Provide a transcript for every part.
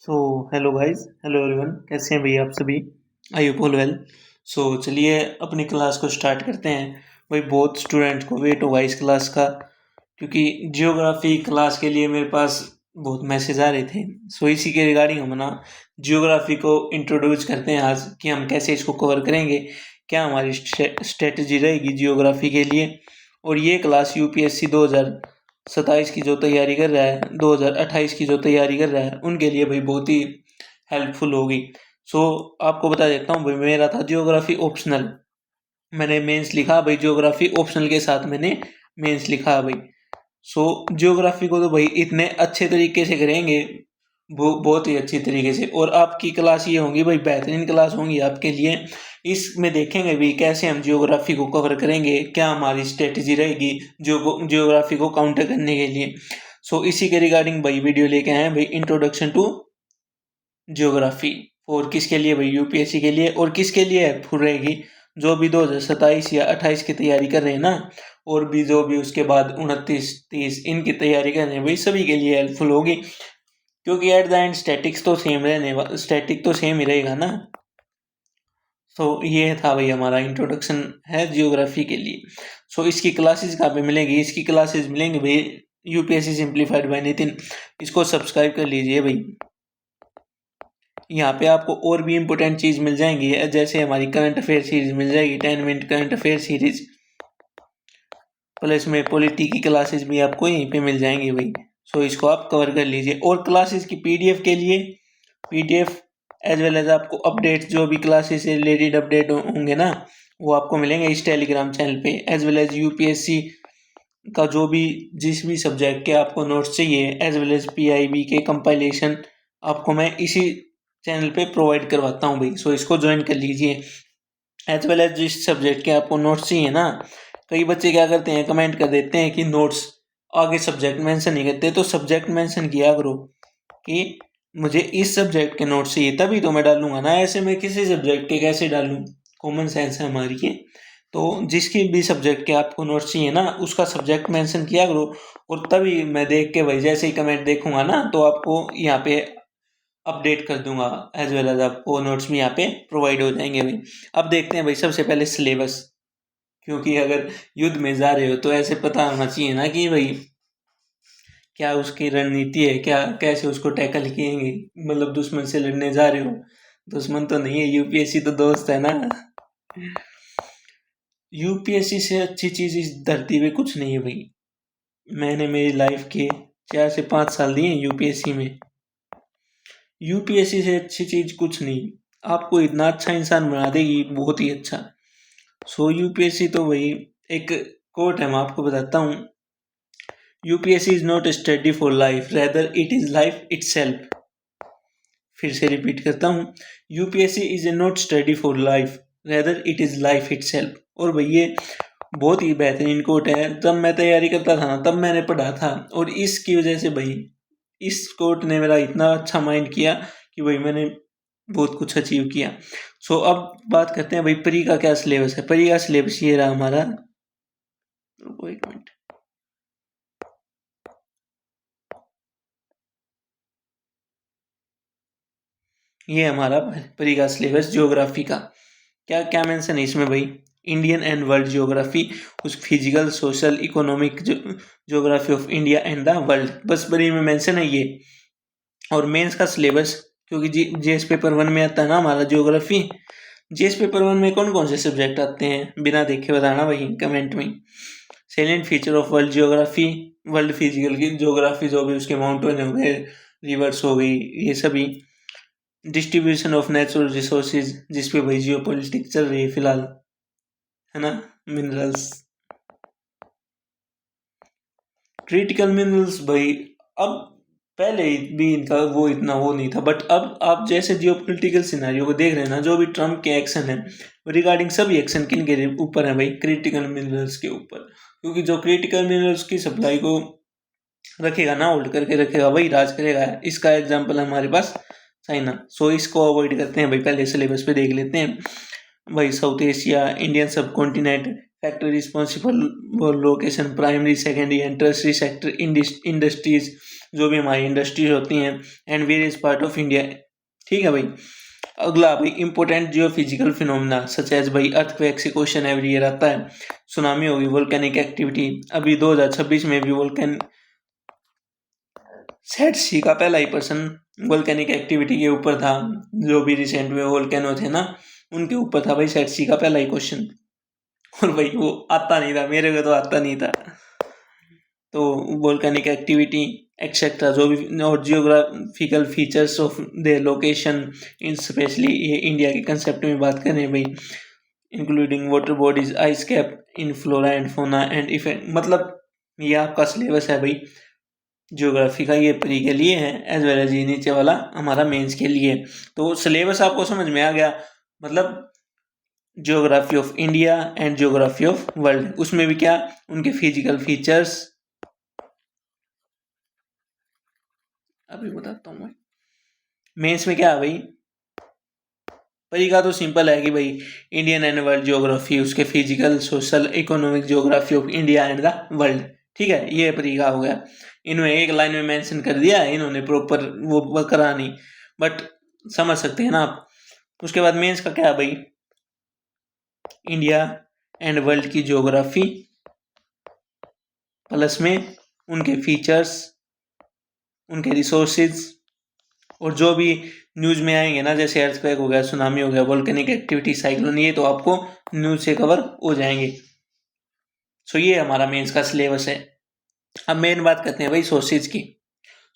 सो hello guys, hello everyone, कैसे हैं भैया आप सभी? I hope all well. So चलिए अपनी क्लास को स्टार्ट करते हैं। भाई बहुत स्टूडेंट को वेट होगा इस क्लास का, क्योंकि जियोग्राफी क्लास के लिए मेरे पास बहुत मैसेज आ रहे थे। सो इसी के रिगार्डिंग हम ना जियोग्राफी को इंट्रोड्यूस करते हैं आज, कि हम कैसे इसको कवर करेंगे, क्या हमारी स्ट्रेटजी रहेगी जियोग्राफी के लिए। और ये क्लास यूपीएससी 2027 की जो तैयारी कर रहा है, 2028 की जो तैयारी कर रहा है, उनके लिए भाई बहुत ही हेल्पफुल होगी। सो आपको बता देता हूँ भाई, मेरा था जियोग्राफी ऑप्शनल, मैंने मेंस लिखा भाई, जियोग्राफी ऑप्शनल के साथ मैंने मेंस लिखा भाई। सो जियोग्राफी को तो भाई इतने अच्छे तरीके से करेंगे, वो बहुत ही अच्छी तरीके से। और आपकी क्लास ये होंगी भाई, बेहतरीन क्लास होंगी आपके लिए। इसमें देखेंगे भी कैसे हम जियोग्राफी को कवर करेंगे, क्या हमारी स्ट्रेटजी रहेगी जियोग्राफी को काउंटर करने के लिए। सो इसी के रिगार्डिंग भाई वीडियो लेके आए हैं भाई, इंट्रोडक्शन टू जियोग्राफी। और किसके लिए भाई? यूपीएससी के लिए। और किसके लिए हेल्पफुल रहेगी? जो भी 2027 या 28 की तैयारी कर रहे हैं ना, और भी जो भी उसके बाद 29-30 इनकी तैयारी कर रहे हैं भाई, सभी के लिए हेल्पफुल होगी। क्योंकि एट द एंड स्टैटिक तो सेम ही रहेगा ना। सो ये था भाई हमारा इंट्रोडक्शन है जियोग्राफी के लिए। सो इसकी क्लासेस कहाँ पे मिलेंगी? इसकी क्लासेस मिलेंगी भाई यूपीएससी सिंप्लीफाइड बाय नितिन। इसको सब्सक्राइब कर लीजिए भाई। यहाँ पे आपको और भी इम्पोर्टेंट चीज़ मिल जाएंगी, जैसे हमारी करंट अफेयर सीरीज मिल जाएगी, 10 minute current affair series, plus में पॉलिटी की क्लासेस भी आपको यहीं पे मिल जाएंगी भाई। सो इसको आप कवर कर लीजिए। और क्लासेस की पीडीएफ के लिए, पीडीएफ एज वेल एज आपको अपडेट, जो भी क्लासेस से रिलेटेड अपडेट होंगे ना, वो आपको मिलेंगे इस टेलीग्राम चैनल पे। एज वेल एज यूपीएससी का जो भी, जिस भी सब्जेक्ट के आपको नोट्स चाहिए, एज वेल एज पीआईबी के कंपाइलेशन, आपको मैं इसी चैनल पे प्रोवाइड करवाता हूँ भाई। सो इसको ज्वाइन कर लीजिए। एज वेल एज जिस सब्जेक्ट के आपको नोट्स चाहिए ना, कई बच्चे क्या करते हैं, कमेंट कर देते हैं कि नोट्स आगे सब्जेक्ट मेंशन नहीं करते, तो सब्जेक्ट मेंशन किया करो कि मुझे इस सब्जेक्ट के नोट्स चाहिए, तभी तो मैं डालूंगा ना। ऐसे मैं किसी सब्जेक्ट के कैसे डालूं? कॉमन सेंस है हमारी ये। तो जिसकी भी सब्जेक्ट के आपको नोट्स चाहिए ना, उसका सब्जेक्ट मेंशन किया करो। और तभी मैं देख के भाई, जैसे ही कमेंट देखूंगा ना, तो आपको यहाँ पे अपडेट कर दूंगा। एज वेल एज आपको नोट्स भी यहाँ पे प्रोवाइड हो जाएंगे भाई। अब देखते हैं भाई, सबसे पहले सिलेबस। क्योंकि अगर युद्ध में जा रहे हो तो ऐसे पता होना चाहिए ना कि भाई क्या उसकी रणनीति है, क्या कैसे उसको टैकल किएंगे। मतलब दुश्मन से लड़ने जा रहे हो, दुश्मन तो नहीं है, यूपीएससी तो दोस्त है ना। यूपीएससी से अच्छी चीज इस धरती पे कुछ नहीं है भाई। मैंने मेरी लाइफ के 4 से 5 साल दिए यूपीएससी में। यूपीएससी से अच्छी चीज कुछ नहीं, आपको इतना अच्छा इंसान बना देगी, बहुत ही अच्छा। सो यूपीएससी तो वही, एक कोट है मैं आपको बताता हूँ। UPSC is not study for life, rather it is life itself. फिर से रिपीट करता हूँ, UPSC is a not study for life, rather it is life itself. और भाई ये बहुत ही बेहतरीन कोट है। जब मैं तैयारी करता था ना, तब मैंने पढ़ा था, और इसकी वजह से भाई, इस कोट ने मेरा इतना अच्छा माइंड किया कि भाई मैंने बहुत कुछ अचीव किया। सो अब बात करते हैं भाई, प्री का क्या सिलेबस है। प्री का सिलेबस ये रहा हमारा, रुको एक मिनट, ये हमारा प्री का सिलेबस ज्योग्राफी का। क्या क्या मेंशन है इसमें भाई? इंडियन एंड वर्ल्ड ज्योग्राफी, उस physical, social, economic geography of India and the world, बस प्री में मेंशन है ये। और मेंस का सिलेबस, क्योंकि जीएस पेपर 1 में आता है ना हमारा ज्योग्राफी। जीएस पेपर 1 में कौन कौन से सब्जेक्ट आते हैं, बिना देखे बताना भाई कमेंट में। Salient feature of world geography, world physical की ज्योग्राफी, जो भी उसके माउंटेन हो गए, रिवर्स हो गई, ये सभी। डिस्ट्रीब्यूशन ऑफ नेचुरल रिसोर्सेज, जिसपे भाई जियो पॉलिटिक्स चल रही है फिलहाल, है ना। मिनरल्स, क्रिटिकल मिनरल्स भाई, अब पहले भी इनका वो इतना वो नहीं था, बट अब आप जैसे जियोपॉलिटिकल सिनेरियो को देख रहे हैं ना, जो भी ट्रम्प के एक्शन है रिगार्डिंग, सभी एक्शन किन के ऊपर है भाई? क्रिटिकल मिनरल्स के ऊपर। क्योंकि जो क्रिटिकल मिनरल्स की सप्लाई को रखेगा ना, होल्ड करके रखेगा, वही राज करेगा। इसका एग्जाम्पल है हमारे पास चाइना। सो इसको अवॉइड करते हैं भाई, पहले सिलेबस पे देख लेते हैं भाई। साउथ एशिया, इंडियन सब continent, factor responsible location, primary, secondary and tertiary sector industries, जो भी हमारी इंडस्ट्रीज होती हैं, and various part of India. ठीक है भाई। अगला भाई इंपॉर्टेंट जियो फिजिकल फिनोमिना सच एज भाई अर्थक्वेक से क्वेश्चन एवरी ईयर आता है। सुनामी होगी, वोल्केनिक एक्टिविटी। अभी 2026 में भी वोल्केन सेट सी का पहला ही पर्सन वोल्केनिक एक्टिविटी के ऊपर था। जो भी रिसेंट में वोल्केनो थे ना, उनके ऊपर था भाई सेट सी का पहला ही क्वेश्चन। और भाई वो आता नहीं था, मेरे को तो आता नहीं था। तो वोल्केनिक एक्टिविटी एक्सेट्रा जो भी, और geographical features of the location in, specially ये इंडिया के कंसेप्ट में बात करें भाई, including water bodies, ice cap, in flora and fauna and effect. मतलब ये आपका सिलेबस है भाई ज्योग्राफी का, ये प्री के लिए है एज वेल एज ये नीचे वाला हमारा मेंस के लिए। तो सिलेबस आपको समझ में आ गया। मतलब geography of India and geography of world, उसमें भी क्या, उनके फिजिकल फीचर्स। अभी बताता हूँ मैं। मेंस में क्या है भाई, परी का तो सिंपल है कि भाई इंडियन एंड वर्ल्ड ज्योग्राफी, उसके physical social economic geography of India and the world. ठीक है, ये परी का हो गया। इनमें एक लाइन में मेंशन कर दिया है इन्होंने, प्रॉपर वो करा नहीं, बट समझ सकते हैं ना आप। उसके बाद मेंस का क्या है भाई, इंडिया एंड वर्ल्ड की ज्योग्राफी प्लस में उनके फीचर्स, उनके रिसोर्सेज, और जो भी न्यूज़ में आएंगे ना, जैसे अर्थक्वेक हो गया, सुनामी हो गया, वोल्केनिक एक्टिविटी, साइक्लोन, ये तो आपको न्यूज़ से कवर हो जाएंगे। सो ये हमारा मेंस का सिलेबस है। अब मेन बात करते हैं भाई सोर्सेज की।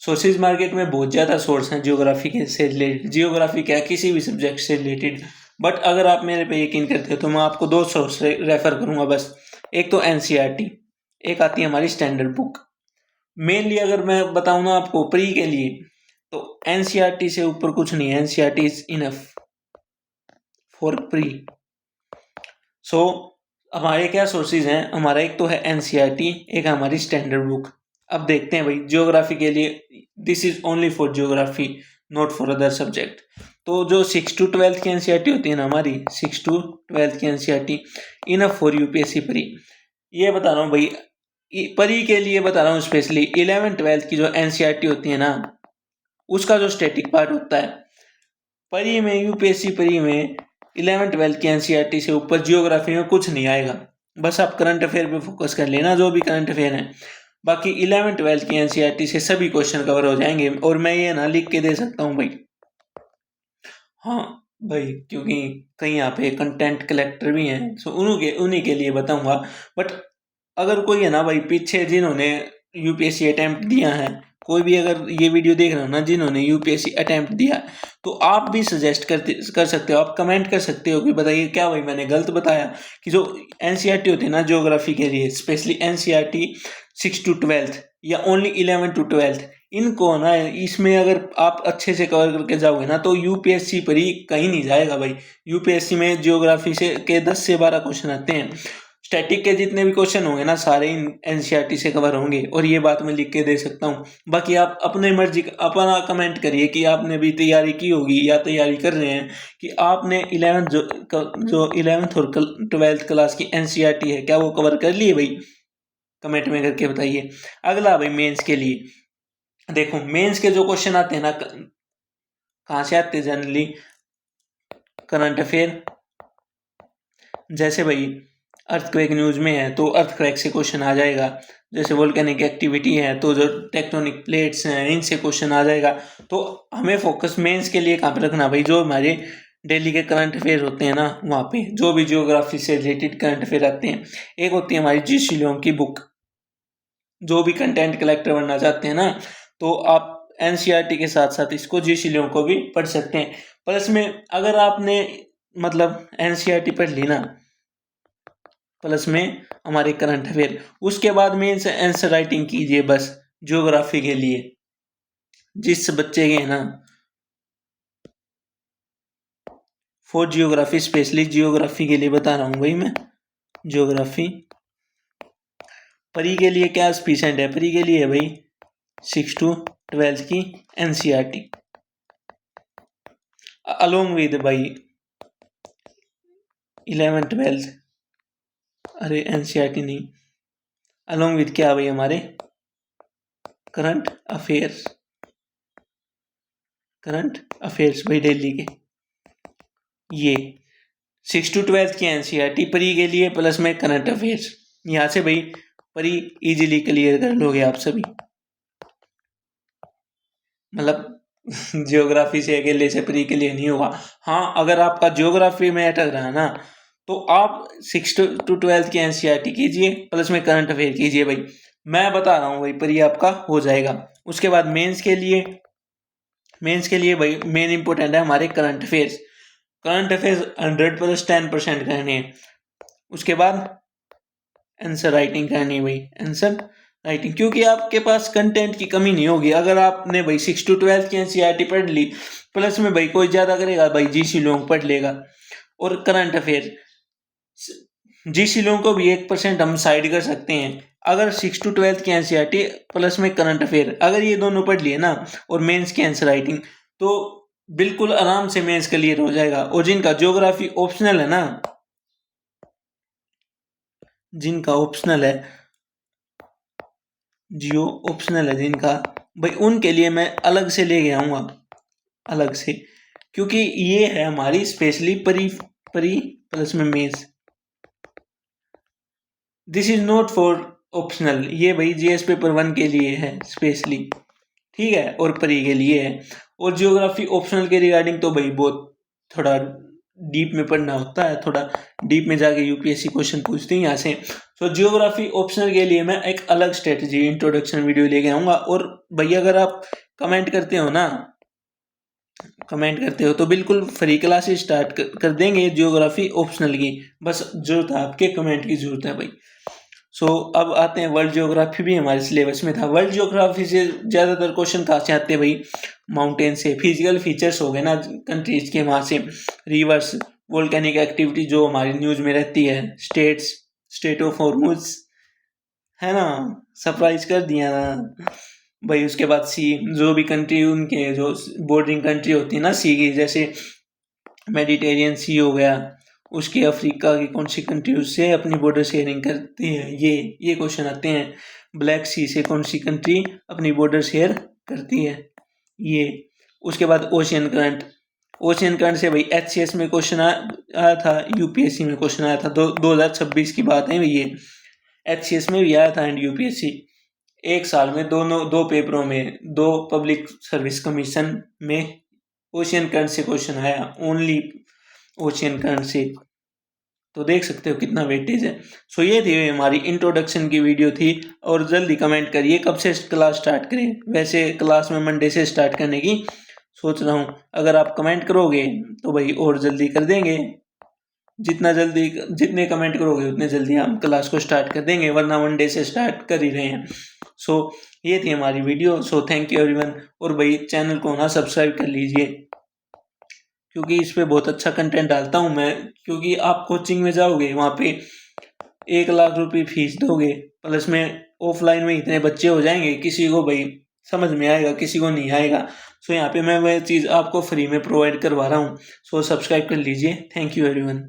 सोर्सेज मार्केट में बहुत ज़्यादा सोर्स हैं ज्योग्राफी के से रिलेटेड, जियोग्राफी क्या किसी भी सब्जेक्ट से रिलेटेड। बट अगर आप मेरे पे यकीन करते हो तो मैं आपको दो सोर्स रेफर करूंगा बस। एक तो एनसीईआरटी, एक आती है हमारी स्टैंडर्ड बुक। मेनली अगर मैं बताऊं ना आपको प्री के लिए, तो एनसीईआरटी से ऊपर कुछ नहीं है। NCERT is enough for pre. So हमारे क्या सोर्सेज हैं, हमारा एक तो है एनसीईआरटी, एक है हमारी स्टैंडर्ड बुक। अब देखते हैं भाई ज्योग्राफी के लिए, this is only for geography, not for other subject. तो जो 6 to 12 की एनसीईआरटी होती है ना हमारी, 6 to 12 की NCERT enough for UPSC pre. ये बता रहा हूँ भाई, परी के लिए बता रहा हूँ स्पेशली। 11-12 की जो एनसीईआरटी होती है ना, उसका जो स्टैटिक पार्ट होता है, परी में, यूपीएससी परी में 11-12 की एनसीईआरटी से ऊपर जियोग्राफी में कुछ नहीं आएगा। बस आप करंट अफेयर पे फोकस कर लेना, जो भी करंट अफेयर है। बाकी 11-12 की एनसीईआरटी से सभी क्वेश्चन कवर हो जाएंगे, और मैं ये ना लिख के दे सकता हूँ भाई। हाँ भाई, क्योंकि कहीं यहाँ पे कंटेंट कलेक्टर भी हैं, सो उन्हीं के लिए बताऊंगा। बट अगर कोई है ना भाई पीछे जिन्होंने यूपीएससी अटेम्प्ट दिया है, कोई भी अगर ये वीडियो देख रहे हो ना जिन्होंने यूपीएससी अटेम्प्ट दिया, तो आप भी सजेस्ट कर सकते हो, आप कमेंट कर सकते हो कि बताइए क्या भाई मैंने गलत बताया। कि जो एनसीईआरटी होती है ना ज्योग्राफी के लिए, स्पेशली एनसीईआरटी 6 to 12 या ओनली 11 to 12, इनको ना, इसमें अगर आप अच्छे से कवर करके जाओगे ना, तो यूपीएससी पर ही कहीं नहीं जाएगा भाई। यूपीएससी में ज्योग्राफी से के 10 से 12 क्वेश्चन आते हैं। स्टैटिक के जितने भी क्वेश्चन होंगे ना, सारे एनसीईआरटी से कवर होंगे, और ये बात मैं लिख के दे सकता हूँ। बाकी आप अपने मर्जी अपना कमेंट करिए कि आपने भी तैयारी की होगी या तैयारी कर रहे हैं, कि आपने 11th जो 11th और 12th क्लास की एनसीईआरटी है, क्या वो कवर कर लिए भाई? कमेंट में करके बताइए। अगला भाई मेंस के लिए देखो, मेंस के जो क्वेश्चन आते हैं ना, कहाँ से आते हैं जनरली, करंट अफेयर। जैसे भाई अर्थक्वेक न्यूज में है तो अर्थक्वेक से क्वेश्चन आ जाएगा। जैसे वोल्केनिक एक्टिविटी है तो जो टेक्टोनिक प्लेट्स हैं इनसे क्वेश्चन आ जाएगा। तो हमें फोकस मेंस के लिए कहाँ पे रखना भाई, जो हमारे डेली के करंट अफेयर होते हैं ना, वहाँ पे जो भी जियोग्राफी से रिलेटेड करंट अफेयर आते हैं। एक होती है हमारी जी शिलोंग की बुक, जो भी कंटेंट कलेक्टर बनना चाहते हैं ना, तो आप एनसीईआरटी के साथ साथ इसको जी शिलोंग को भी पढ़ सकते हैं। प्लस में अगर आपने मतलब एनसीईआरटी पढ़ ली ना, प्लस में हमारे करंट अफेयर, उसके बाद में आंसर राइटिंग कीजिए बस ज्योग्राफी के लिए। जिस बच्चे के ना फॉर जियोग्राफी, स्पेशली जियोग्राफी के लिए बता रहा हूँ भाई मैं। ज्योग्राफी परी के लिए क्या स्पीसेंट है, परी के लिए है भाई 6 to 12 की एनसीईआरटी, अलोंग विद भाई 11-12, अरे एनसीईआरटी नहीं, अलोंग विद क्या भाई हमारे करंट अफेयर्स, करंट अफेयर्स भाई दिल्ली के। ये 6 to 12 की एनसीईआरटी परी के लिए प्लस में करंट अफेयर्स, यहाँ से भाई परी इजीली क्लियर कर लोगे आप सभी। मतलब जियोग्राफी से अकेले से परी के लिए नहीं होगा। हाँ, अगर आपका जियोग्राफी में अटक रहा है ना, तो आप 6 to 12 की एनसीईआरटी कीजिए प्लस में करंट अफेयर कीजिए भाई। मैं बता रहा हूँ भाई परी आपका हो जाएगा। उसके बाद मेंस के लिए भाई मेन इंपॉर्टेंट है हमारे करंट अफेयर्स। करंट अफेयर्स 100 + 10% करने हैं। उसके बाद आंसर राइटिंग करनी है भाई, आंसर राइटिंग, क्योंकि आपके पास कंटेंट की कमी नहीं होगी। अगर आपने भाई 6 to 12 की एनसीईआरटी पढ़ ली, प्लस में भाई कोई ज़्यादा करेगा भाई जीसी लोग पढ़ लेगा। और करंट अफेयर जीसी लोगों को भी 1% हम साइड कर सकते हैं। अगर 6 to 12 की एनसीईआरटी प्लस में करंट अफेयर, अगर ये दोनों पढ़ लिए ना और मेंस की आंसर राइटिंग, तो बिल्कुल आराम से मेंस क्लियर हो जाएगा। और जिनका ज्योग्राफी ऑप्शनल है ना, जिनका ऑप्शनल है, जियो ऑप्शनल है जिनका, भाई उनके लिए मैं अलग से ले गया हूँ, अलग से, क्योंकि ये है हमारी स्पेशली परी प्लस में mains. This is not for optional, ये भाई जीएस पेपर 1 के लिए है स्पेशली, ठीक है, और परी के लिए है। और जियोग्राफी ऑप्शनल के रिगार्डिंग तो भाई बहुत थोड़ा डीप में पढ़ना होता है, थोड़ा डीप में जाके यूपीएससी क्वेश्चन पूछती है यहाँ से। तो जियोग्राफी ऑप्शनल के लिए मैं एक अलग स्ट्रेटजी इंट्रोडक्शन वीडियो लेके आऊँगा। और भैया अगर आप कमेंट करते हो तो बिल्कुल फ्री क्लासेस स्टार्ट कर देंगे जियोग्राफी ऑप्शनल की। बस जरूरत है आपके कमेंट की जरूरत है भाई। सो अब आते हैं, वर्ल्ड ज्योग्राफी भी हमारे सिलेबस में था। वर्ल्ड ज्योग्राफी से ज़्यादातर क्वेश्चन कहाँ से आते हैं भाई? माउंटेन से। फिजिकल फीचर्स हो गए ना कंट्रीज के, वहाँ से रिवर्स, वोल्केनिक एक्टिविटी जो हमारी न्यूज में रहती है, स्टेट ऑफ हॉर्मुज, है ना, सरप्राइज कर दिया ना भाई। उसके बाद सी, जो भी कंट्री उनके जो बॉर्डरिंग कंट्री होती है ना सी की, जैसे मेडिटेरियन सी हो गया, उसके अफ्रीका की कौन सी कंट्री उससे अपनी बॉर्डर शेयरिंग करती है, ये क्वेश्चन आते हैं। ब्लैक सी से कौन सी कंट्री अपनी बॉर्डर शेयर करती है, ये। उसके बाद ओशियन करंट से भाई एचसीएस में क्वेश्चन आया था, यूपीएससी में क्वेश्चन आया था। 2026 की बात है ये, एचसीएस में भी आया था एंड यूपीएससी। एक साल में दो पेपरों में, 2 पब्लिक सर्विस कमीशन में ओशियन करंट से क्वेश्चन आया, ओनली ओशियन करंट से। तो देख सकते हो कितना वेटेज है। सो ये थी हमारी इंट्रोडक्शन की वीडियो थी। और जल्दी कमेंट करिए कब से क्लास स्टार्ट करें। वैसे क्लास में मंडे से स्टार्ट करने की सोच रहा हूँ। अगर आप कमेंट करोगे तो भाई और जल्दी कर देंगे। जितने कमेंट करोगे उतने जल्दी हम क्लास को स्टार्ट कर देंगे, वरना मंडे से स्टार्ट कर ही रहे हैं। सो ये थी हमारी video. So thank you everyone. और भाई चैनल को ना सब्सक्राइब कर लीजिए, क्योंकि इस पे बहुत अच्छा कंटेंट डालता हूँ मैं। क्योंकि आप कोचिंग में जाओगे, वहाँ पे 1 लाख रुपए फीस दोगे, प्लस में ऑफलाइन में इतने बच्चे हो जाएंगे, किसी को भाई समझ में आएगा, किसी को नहीं आएगा। सो यहाँ पे मैं वह चीज़ आपको फ्री में प्रोवाइड करवा रहा हूँ। सो सब्सक्राइब कर लीजिए। Thank you everyone.